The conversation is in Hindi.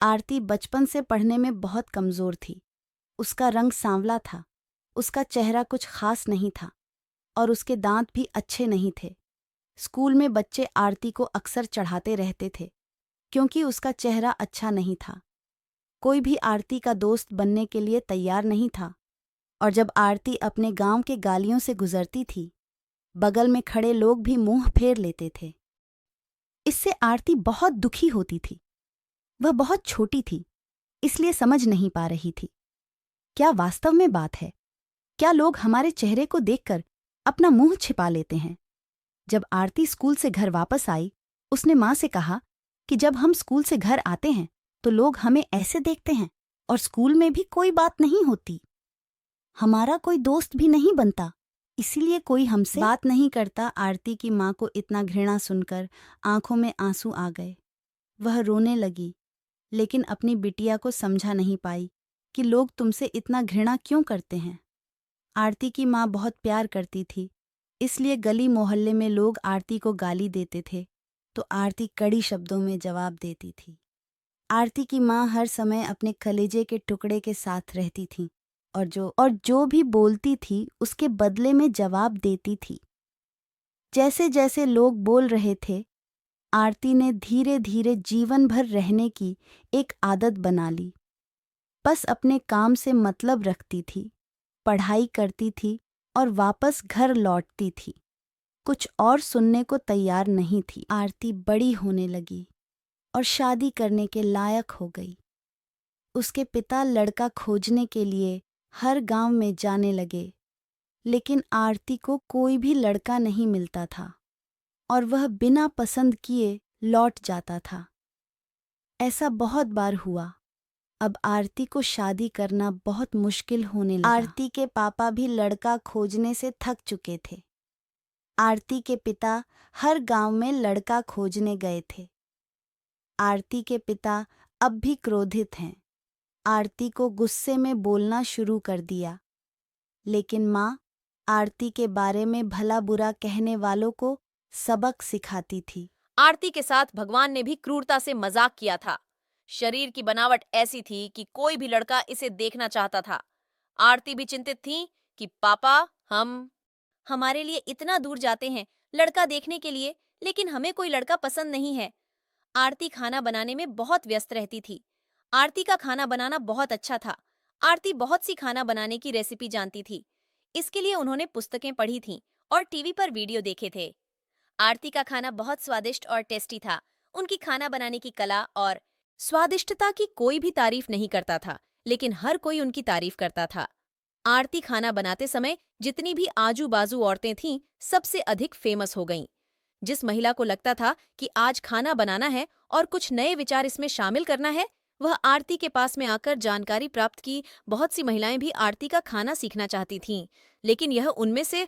आरती बचपन से पढ़ने में बहुत कमज़ोर थी। उसका रंग सांवला था, उसका चेहरा कुछ खास नहीं था और उसके दांत भी अच्छे नहीं थे। स्कूल में बच्चे आरती को अक्सर चढ़ाते रहते थे क्योंकि उसका चेहरा अच्छा नहीं था। कोई भी आरती का दोस्त बनने के लिए तैयार नहीं था और जब आरती अपने गांव के गालियों से गुजरती थी, बगल में खड़े लोग भी मुंह फेर लेते थे। इससे आरती बहुत दुखी होती थी। वह बहुत छोटी थी, इसलिए समझ नहीं पा रही थी क्या वास्तव में बात है। क्या लोग हमारे चेहरे को देखकर अपना मुंह छिपा लेते हैं। जब आरती स्कूल से घर वापस आई, उसने माँ से कहा कि जब हम स्कूल से घर आते हैं तो लोग हमें ऐसे देखते हैं और स्कूल में भी कोई बात नहीं होती। हमारा कोई दोस्त भी नहीं बनता, इसीलिए कोई हमसे बात नहीं करता। आरती की माँ को इतना घृणा सुनकर आंखों में आंसू आ गए। वह रोने लगी, लेकिन अपनी बिटिया को समझा नहीं पाई कि लोग तुमसे इतना घृणा क्यों करते हैं। आरती की माँ बहुत प्यार करती थी, इसलिए गली मोहल्ले में लोग आरती को गाली देते थे तो आरती कड़ी शब्दों में जवाब देती थी। आरती की माँ हर समय अपने कलेजे के टुकड़े के साथ रहती थी और जो भी बोलती थी उसके बदले में जवाब देती थी। जैसे जैसे लोग बोल रहे थे, आरती ने धीरे धीरे जीवन भर रहने की एक आदत बना ली। बस अपने काम से मतलब रखती थी, पढ़ाई करती थी और वापस घर लौटती थी। कुछ और सुनने को तैयार नहीं थी। आरती बड़ी होने लगी और शादी करने के लायक हो गई। उसके पिता लड़का खोजने के लिए हर गांव में जाने लगे, लेकिन आरती को कोई भी लड़का नहीं मिलता था और वह बिना पसंद किए लौट जाता था। ऐसा बहुत बार हुआ। अब आरती को शादी करना बहुत मुश्किल होने लगा। आरती के पापा भी लड़का खोजने से थक चुके थे। आरती के पिता हर गांव में लड़का खोजने गए थे। आरती के पिता अब भी क्रोधित हैं। आरती को गुस्से में बोलना शुरू कर दिया, लेकिन माँ आरती के बारे में भला बुरा कहने वालों को सबक सिखाती थी। आरती के साथ भगवान ने भी क्रूरता से मजाक किया था। शरीर की बनावट ऐसी थी कि कोई भी लड़का इसे देखना चाहता था। आरती भी चिंतित थी कि पापा हम हमारे लिए इतना दूर जाते हैं लड़का देखने के लिए, लेकिन हमें कोई लड़का पसंद नहीं है। आरती खाना बनाने में बहुत व्यस्त रहती थी। आरती का खाना बनाना बहुत अच्छा था। आरती बहुत सी खाना बनाने की रेसिपी जानती थी। इसके लिए उन्होंने पुस्तकें पढ़ी थीं और टीवी पर वीडियो देखे थे। आरती का खाना बहुत स्वादिष्ट और टेस्टी था। उनकी खाना बनाने की कला और स्वादिष्टता की कोई भी तारीफ नहीं करता था, लेकिन हर कोई उनकी तारीफ करता था। आरती खाना बनाते समय जितनी भी आजू बाजू औरतें थीं, सबसे अधिक फेमस हो गईं। जिस महिला को लगता था कि आज खाना बनाना है और कुछ नए विचार इसमें शामिल करना है, वह आरती के पास में आकर जानकारी प्राप्त की। बहुत सी महिलाएं भी आरती का खाना सीखना चाहती थीं, लेकिन यह उनमें से